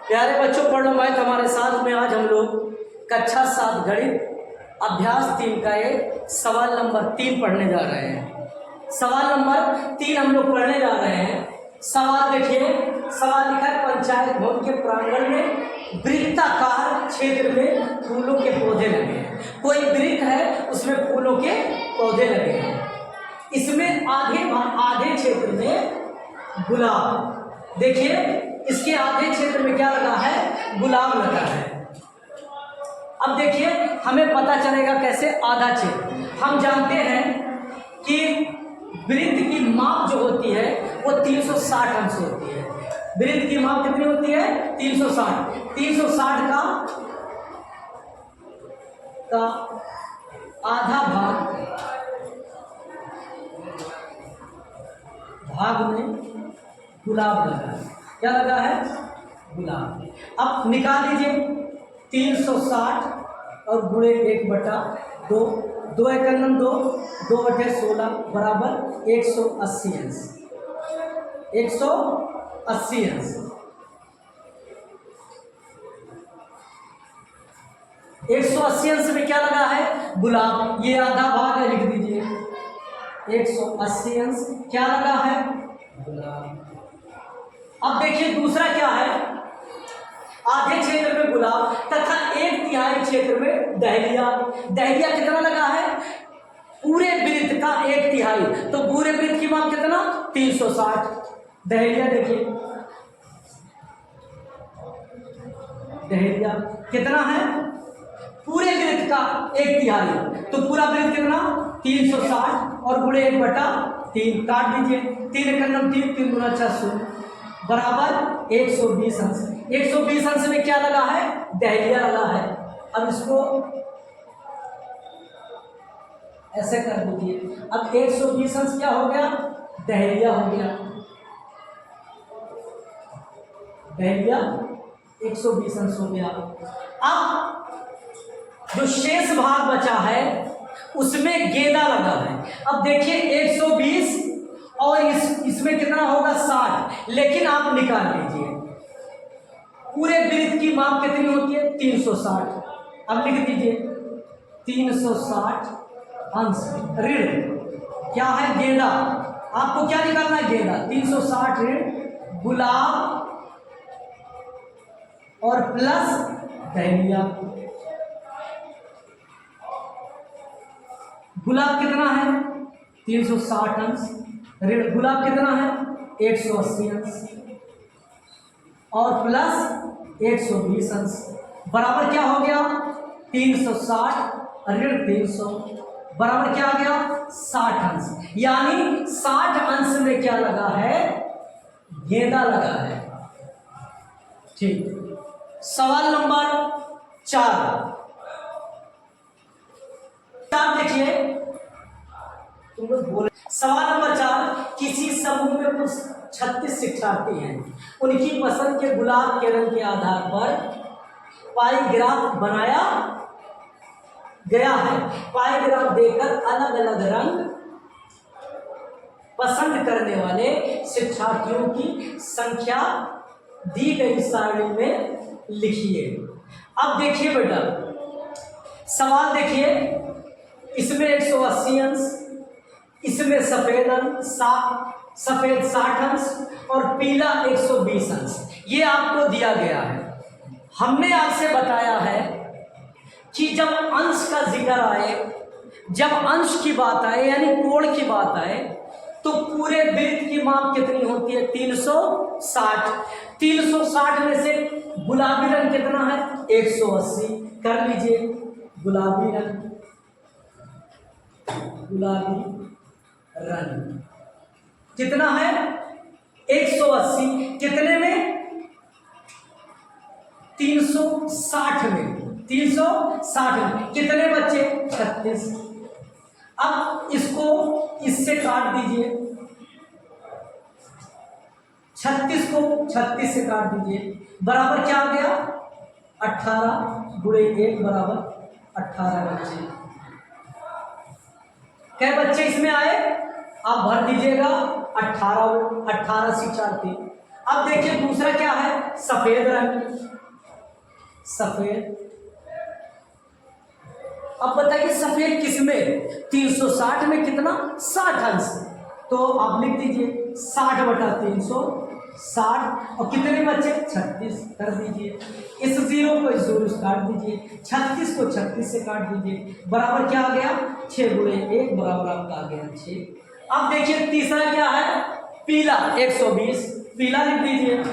प्यारे बच्चों, पढ़ लो मैथ हमारे साथ में। आज हम लोग कक्षा 7 गणित अभ्यास 3 का एक सवाल नंबर 3 पढ़ने जा रहे हैं। सवाल नंबर 3 हम लोग पढ़ने जा रहे हैं। सवाल देखिए, सवाल लिखा है पंचायत भवन के प्रांगण में वृत्ताकार क्षेत्र में फूलों के पौधे लगे हैं। कोई वृत्त है, उसमें फूलों के पौधे लगे हैं। इसमें आधे क्षेत्र में गुलाब, देखिए इसके आधे क्षेत्र में क्या लगा है, गुलाब लगा है। अब देखिए हमें पता चलेगा कैसे आधा क्षेत्र। हम जानते हैं कि वृत्त की माप जो होती है वो 360 अंश होती है। वृत्त की माप कितनी होती है, 360। 360 का आधा भाग में गुलाब लगा है। क्या लगा है, गुलाब। अब निकाल लीजिए 360 और गुणे 1/2, 2 एकड़ 2, 2/16 बराबर 180 अंश। 180 अंश। 180 अंश में क्या लगा है, गुलाब। ये आधा भाग है, लिख दीजिए 180 अंश क्या लगा है, गुलाब। अब देखिए दूसरा क्या है, आधे क्षेत्र में गुलाब तथा 1/3 क्षेत्र में डहेलिया। डहेलिया कितना लगा है, पूरे वृत्त का 1/3। तो पूरे वृत्त की माप कितना, 360। डहेलिया देखिए, डहेलिया कितना है, पूरे वृत्त का 1/3। तो पूरा वृत्त कितना, 360 और गुणे 1/3 काट दीजिए। 3 एकड़ 3, 3 गुना 6 बराबर 120 अंश। 120 अंश में क्या लगा है, डहेलिया लगा है। अब इसको ऐसे कर दीजिए। अब 120 अंश क्या हो गया, डहेलिया हो गया। डहेलिया 120 अंश हो गया। अब जो शेष भाग बचा है उसमें गेंदा लगा है। अब देखिए 120 और इसमें कितना होगा, 60। लेकिन आप निकाल लीजिए, पूरे वृत्त की माप कितनी होती है, 360। अब लिख दीजिए 360 अंश ऋण क्या है, गेंदा। आपको क्या निकालना है, गेंदा। 360 ऋण गुलाब और प्लस डहेलिया। गुलाब कितना है, 360 अंश ऋण गुलाब कितना है, 180 अंश और प्लस 120 अंश बराबर क्या हो गया, 360 ऋण 300 बराबर क्या आ गया, 60 अंश। यानी 60 अंश में क्या लगा है, गेंदा लगा है। ठीक। सवाल नंबर 4 देखिए, तुम लोग बोले। सवाल नंबर 4, किसी समूह में कुछ 36 शिक्षार्थी हैं। उनकी पसंद के गुलाब के रंग के आधार पर पाई ग्राफ बनाया गया है। पाई ग्राफ देकर अलग अलग रंग पसंद करने वाले शिक्षार्थियों की संख्या दी गई सारणी में लिखिए। अब देखिए बेटा, सवाल देखिए, इसमें 180 अंश, इसमें सफेद 60 अंश और पीला 120 अंश। ये आपको दिया गया है। हमने आपसे बताया है कि जब अंश का जिक्र आए, जब अंश की बात आए यानी कोण की बात आए, तो पूरे वृत्त की माप कितनी होती है, 360। 360 में से गुलाबी रंग कितना है, 180। कर लीजिए, गुलाबी रंग कितना है, 180। कितने में, 360 में। 360 में कितने बच्चे, 36। अब इसको इससे काट दीजिए, 36 को 36 से काट दीजिए, बराबर क्या आ गया, 18 गुणे 1 बराबर 18 बच्चे। क्या बच्चे इसमें आए, आप भर दीजिएगा 18 शिक्षार्थी। अब देखिए दूसरा क्या है, सफेद रंग, सफेद। अब बताइए सफेद किसमें, 360 में कितना, 60 अंश। तो आप लिख दीजिए 60/360 और कितने बचे, 36 कर दीजिए। इस 0 को इस 0 से काट दीजिए, 36 को 36 से काट दीजिए, बराबर क्या आ गया, 6 गुणे 1 बराबर आपका आ गया 6। अब देखिए तीसरा क्या है, पीला, 120, पीला लिख दीजिए।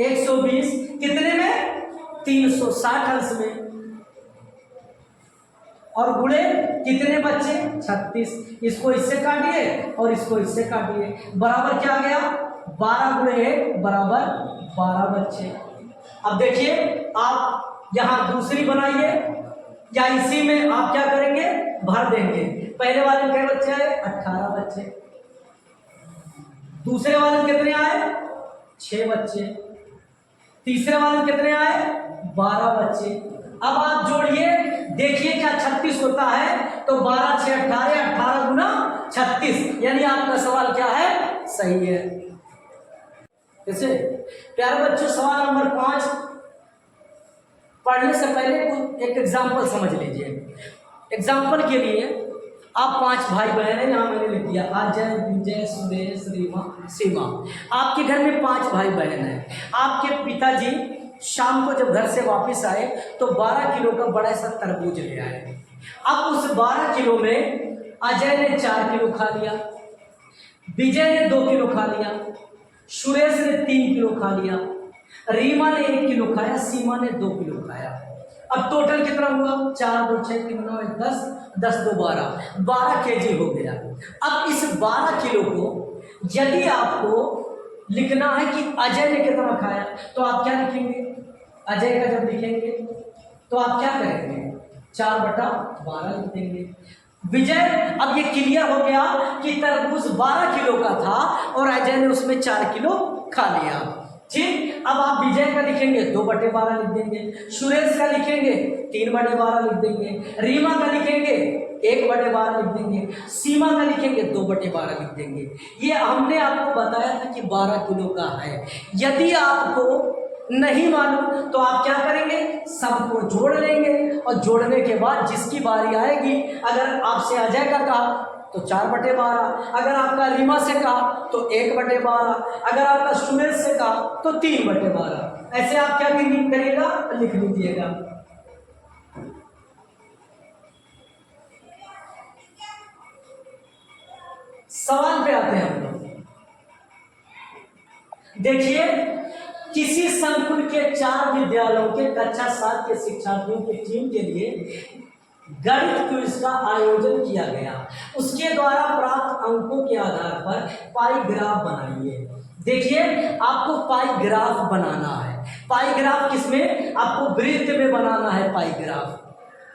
120 कितने में, 360 अंश में, और गुणे कितने बच्चे, 36। इसको इससे काटिए और इसको इससे काटिए, बराबर क्या आ गया, 12 गुणे 1 बराबर 12 बच्चे। अब देखिए आप यहां दूसरी बनाइए, या इसी में आप क्या करेंगे, भर देंगे। पहले वाले में कितने बच्चे आए, 18 बच्चे। दूसरे वाले में कितने आए, 6 बच्चे। तीसरे वाले में कितने आए, 12 बच्चे। अब आप जोड़िए, देखिए क्या 36 होता है, तो 12 6 18, 18 गुना 36, यानी आपका सवाल क्या है, सही है। कैसे प्यारे बच्चों, सवाल नंबर 5 पढ़ने से पहले एक एग्जाम्पल समझ लीजिए। एग्जाम्पल के लिए आप 5 भाई बहन हैं, यहाँ मैंने लिख दिया अजय, विजय, सुरेश, रीमा, सीमा। आपके घर में 5 भाई बहन हैं। आपके पिताजी शाम को जब घर से वापस आए तो 12 किलो का बड़ा सा तरबूज ले आए। अब उस 12 किलो में अजय ने 4 किलो खा लिया, विजय ने 2 किलो खा लिया, सुरेश ने 3 किलो खा लिया, रीमा ने 1 किलो खाया, सीमा ने 2 किलो खाया। अब टोटल कितना हुआ, 4 2 6 3 9 1 10, 10 2 12 केजी हो गया। अब इस 12 किलो को यदि आपको लिखना है कि अजय ने कितना खाया, तो आप क्या लिखेंगे, अजय का जब लिखेंगे तो आप क्या करेंगे, 4/12 लिख देंगे। विजय, अब ये क्लियर हो गया कि तरबूज 12 किलो का था और अजय ने उसमें 4 किलो खा लिया। ठीक, अब आप विजय का लिखेंगे 2/12 लिख देंगे, सुरेश का लिखेंगे 3/12 लिख देंगे, रीमा का लिखेंगे 1/12 लिख देंगे, सीमा का लिखेंगे 2/12 लिख देंगे। ये हमने आपको बताया था कि 12 किलो का है। यदि आपको नहीं मालूम तो आप क्या करेंगे, सबको जोड़ लेंगे और जोड़ने के बाद जिसकी बारी आएगी, अगर आपसे अजय का कहा तो 4/12, अगर आपका रीमा से कहा तो 1/12, अगर आपका सुरेश से कहा तो 3/12। ऐसे आप क्या करिएगा, लिख लीजिएगा। सवाल पे आते हैं हम लोग। देखिए, किसी संकुल के 4 विद्यालयों के कक्षा 7 के शिक्षार्थियों की टीम के लिए गणित क्विज का आयोजन किया गया। उसके द्वारा प्राप्त अंकों के आधार पर पाई ग्राफ बनाइए। देखिए, आपको पाई ग्राफ बनाना है। पाई ग्राफ किसमें, आपको वृत्त में बनाना है। पाई ग्राफ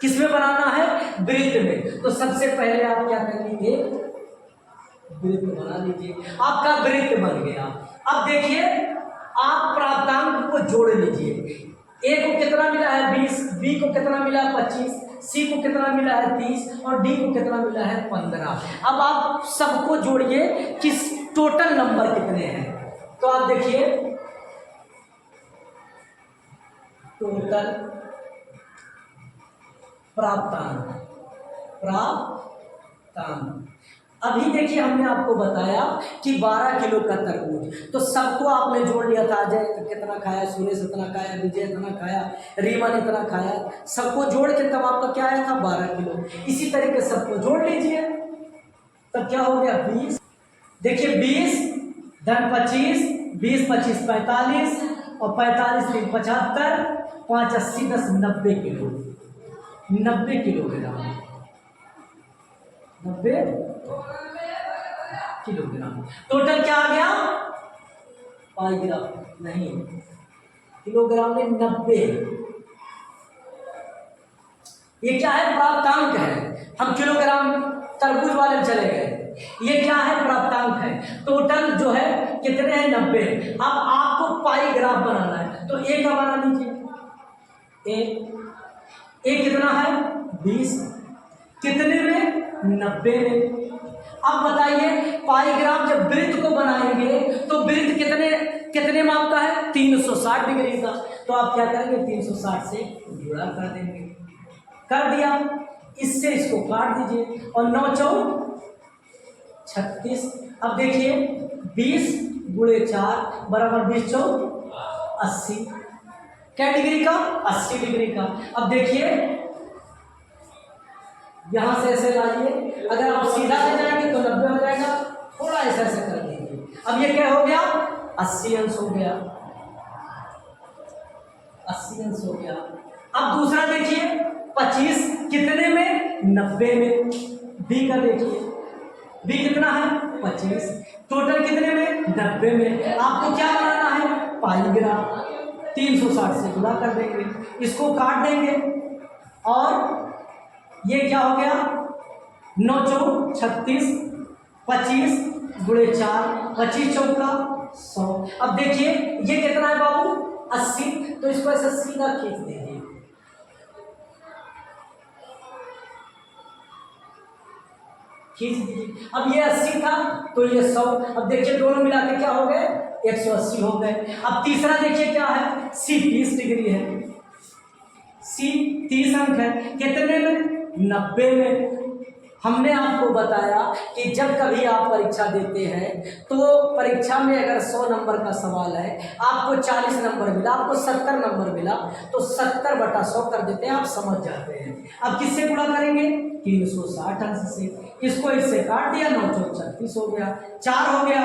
किसमें बनाना है, वृत्त में। तो सबसे पहले आप क्या करेंगे, वृत्त बना लीजिए। आपका वृत्त बन गया। अब देखिए, आप प्राप्तांक को जोड़ लीजिए। ए को कितना मिला है 20, बी को कितना मिला है 25, सी को कितना मिला है 30 और डी को कितना मिला है 15। अब आप सबको जोड़िए कि टोटल नंबर कितने हैं। तो आप देखिए, टोटल प्राप्तांक, अभी देखिए हमने आपको बताया कि 12 किलो का तरबूज, तो सबको आपने जोड़ लिया था। अजय कितना खाया, सुरेश इतना खाया, विजय इतना खाया, रीमा ने इतना खाया, सबको जोड़ के तब आपका क्या आया था 12 किलो। इसी तरीके सबको जोड़ लीजिए, तब क्या हो गया 20। देखिए 20 धन 25, 20 25 45 और 45 3 75, 5 80 10 90 किलो, 90 किलोग्राम, 90 किलोग्राम। टोटल क्या आ गया, पाई ग्राम नहीं, किलोग्राम में 90। ये क्या है, प्राप्तांक है। हम किलोग्राम तरबूज वाले में चले गए, ये क्या है, प्राप्तांक है। टोटल जो है कितने हैं 90। अब आपको पाई ग्राफ बनाना है, तो ए का बना लीजिए। ए कितना है 20, कितने में 90 में। अब बताइए पाईग्राफ जब वृत्त को बनाएंगे तो वृत्त कितने कितने माप का है? 360 डिग्री का। तो आप क्या करेंगे? 360 से गुणा कर देंगे। कर दिया, इससे इसको काट दीजिए और 9 चौक 36। अब देखिए 20 गुणे 4 बराबर 20 चौक 80। क्या डिग्री का? 80 डिग्री का। अब देखिए यहां से ऐसे लाइए, अगर आप सीधा ले जाएंगे तो 90 हो जाएगा, थोड़ा ऐसे ऐसे कर दीजिए। अब ये क्या हो गया? 80 अंश हो गया, 80 अंश हो गया। अब दूसरा देखिए 25 कितने में? 90 में। बी का देखिए, बी कितना है? 25। टोटल कितने में? 90 में। आपको क्या बनाना है? पाईग्राफ। 360 से गुणा कर देंगे, इसको काट देंगे और ये क्या हो गया? 9 चौक 36, 25 गुणे 4 25 चौका 100। अब देखिए ये कितना है बाबू? 80। तो इसको ऐसे सीधा खींच दीजिए, खींच दीजिए। अब ये 80 था तो ये 100। अब देखिए दोनों मिला के क्या हो गए? 180 हो गए। अब तीसरा देखिए क्या है? सी 30 डिग्री है, सी 30 अंक है। कितने में? 90 में। हमने आपको बताया कि जब कभी आप परीक्षा देते हैं तो परीक्षा में अगर 100 नंबर का सवाल है, आपको 40 नंबर मिला, आपको 70 नंबर मिला, तो 70/100 कर देते हैं, आप समझ जाते हैं। अब किससे गुणा करेंगे? 360 अंश से। इसको इससे काट दिया, 9 चौक 36 हो गया, 4 हो गया।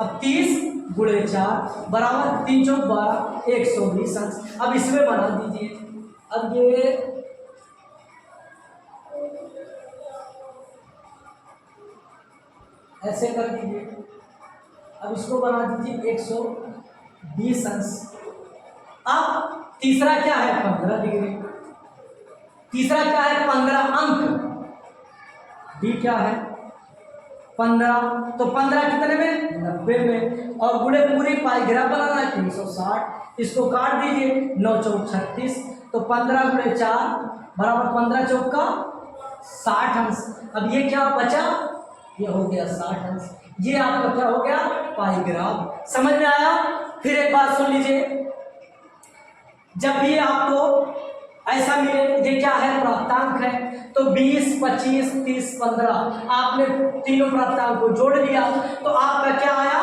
अब 30 गुणे 4 बराबर 3 चौक 12, 120 अंश। अब इसमें बना दीजिए। अब ये ऐसे कर दीजिए। अब इसको बना दीजिए 120 अंश। अब तीसरा क्या है? 15 डिग्री। तीसरा क्या है? 15 अंक। डी क्या है? 15। तो 15 कितने में? 90 में। और गुणे पूरी पाईग्राफ बनाना है 360। इसको काट दीजिए, 9 चौक 36। तो 15 गुणे 4 बराबर 15 चौक का 60 अंश। अब ये क्या बचा? ये हो गया 60 अंश। ये आपका क्या हो गया? पाईग्राफ। समझ में आया? फिर एक बात सुन लीजिए, जब भी आपको ऐसा मिले, ये क्या है? प्राप्तांक है, तो 20 25 30 15 आपने तीनों प्राप्तांक को जोड़ लिया तो आपका क्या आया?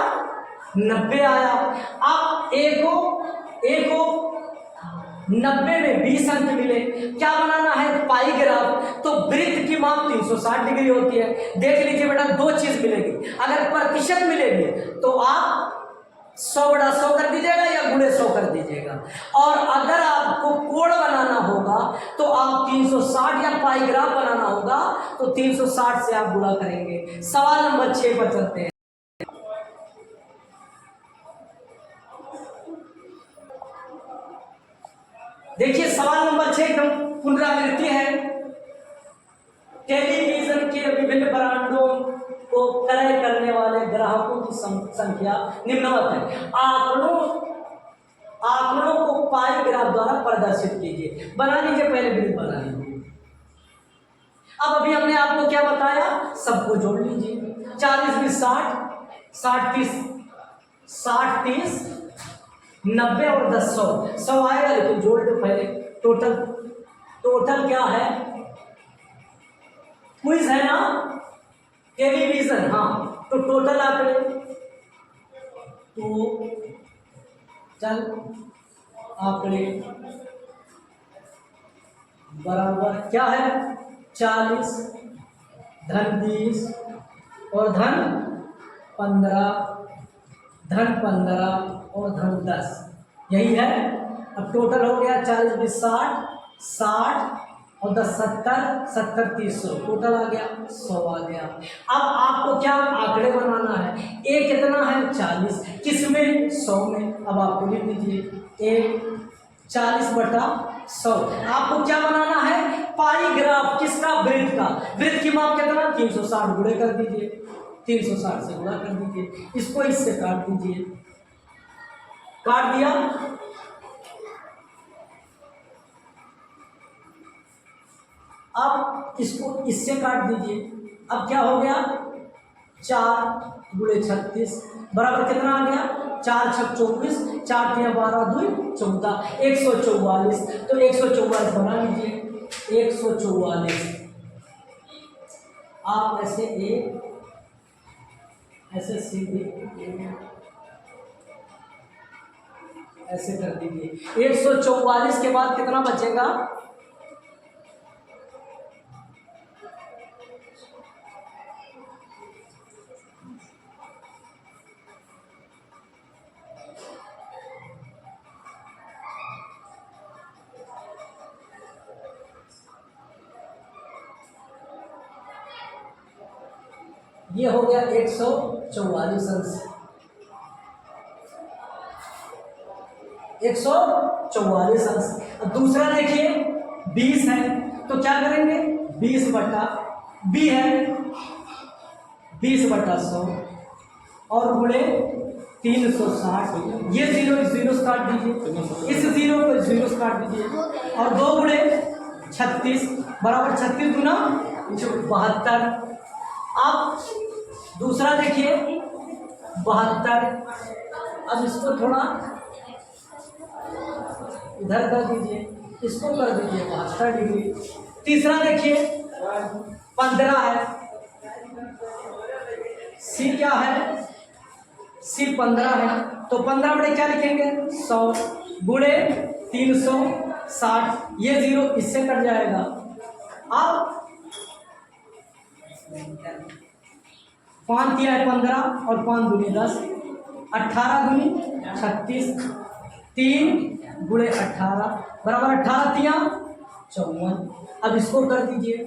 90 आया। अब एक को 90 में 20 अंक मिले, क्या बनाना है? पाईग्राफ। तो वृत्त की माप 360 डिग्री होती है। देख लीजिए बेटा, दो चीज मिलेगी। अगर प्रतिशत मिलेगी तो आप 100/100 कर दीजिएगा या गुणे 100 कर दीजिएगा, और अगर आपको कोण बनाना होगा तो आप 360 या पाईग्राफ बनाना होगा तो 360 से आप गुणा करेंगे। सवाल नंबर 6 पर चलते हैं। देखिए सवाल नंबर 6 एकदम पुनरावृत्ति है। टेलीविजन के विभिन्न ब्रांडों को क्रय करने वाले ग्राहकों की संख्या निम्नवत है। आंकड़ों को पाईग्राफ द्वारा प्रदर्शित कीजिए। बना लीजिए, पहले ग्रुप बना लीजिए। अब अभी हमने आपको क्या बताया? सबको जोड़ लीजिए। 40 20 60, 60 30 60 30 90 और 10 100 आएगा, लेकिन जोड़ दो पहले। टोटल क्या है? क्विज है ना, टेलीविजन। हाँ, तो टोटल आंकड़े तो चल आंकड़े बराबर क्या है? 40 धन 20 और धन 15, धन 15 और धन 10, यही है। अब टोटल हो गया 40 20 60, 60 और 10 70, 70 30 100, टोटल आ गया 100 आ गया। अब आपको क्या आंकड़े बनाना है? ए कितना है? 40। किसमें? 100 में। अब आपको लिख दीजिए ए 40/100। आपको क्या बनाना है? पाईग्राफ। किसका? वृत्त का। वृत्त की माप कितना? 360 गुणे कर दीजिए, 360 से गुणा कर दीजिए। इसको इससे काट दीजिए, काट दिया। अब इसको इससे काट दीजिए। अब क्या हो गया? 4 गुणे 36 बराबर कितना आ गया? 4 छक 24, 4 तिया 12 2 14, 144। तो 144 बना लीजिए, 144। आप ऐसे ए ऐसे सीधे ऐसे कर दीजिए। 144 के बाद कितना बचेगा? ये हो गया 144 अंश। 144 अंश। अब दूसरा देखिए 20 है, तो क्या करेंगे? 20 बटा बी है 20 बटा 100 और गुणे 360। ये जीरो से काट दीजिए, इस जीरो को जीरो से काट दीजिए और 2 गुणे 36 बराबर 36 गुना 72। अब दूसरा देखिए 72। अब इसको थोड़ा इधर कर दीजिए, इसको कर दीजिए 72 डिग्री। तीसरा देखिए 15 है, सी क्या है? सी 15 है, तो 15 बड़े क्या लिखेंगे? 100 गुणे 360। ये जीरो इससे कट जाएगा। अब 5 है 15 और 5 दूनी 10, 18 दूनी 36, 3 गुणे 18 बराबर 18 तिया 54। अब इसको कर दीजिए,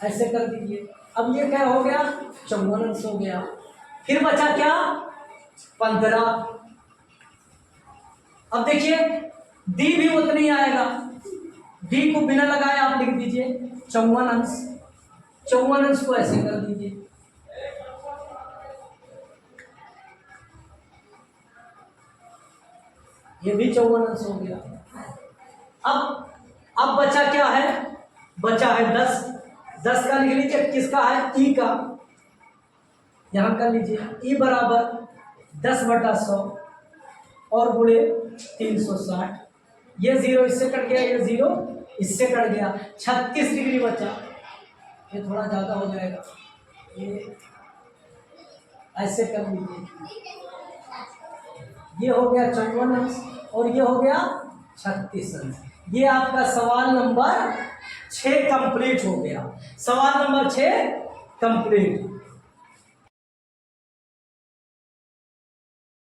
ऐसे कर दीजिए। अब ये क्या हो गया? 54 अंश हो गया। फिर बचा क्या? 15। अब देखिए डी भी उतना ही आएगा, डी को बिना लगाए आप लिख दीजिए 54 अंश। 54 अंश को ऐसे कर दीजिए। ये भी 54 अंश हो गया। अब बचा क्या है? बचा है 10। 10 का लिख लीजिए, किसका है? ई का। यहां कर लीजिए ई बराबर 10 बटा 100 और गुणे 360। ये जीरो इससे कट गया, ये जीरो इससे कट गया, 36 डिग्री बचा। ये थोड़ा ज्यादा हो जाएगा, ये ऐसे कर लीजिए। ये हो गया 54 अंश और ये हो गया 36 अंश। ये आपका सवाल नंबर 6 कंप्लीट हो गया। सवाल नंबर 6 कंप्लीट।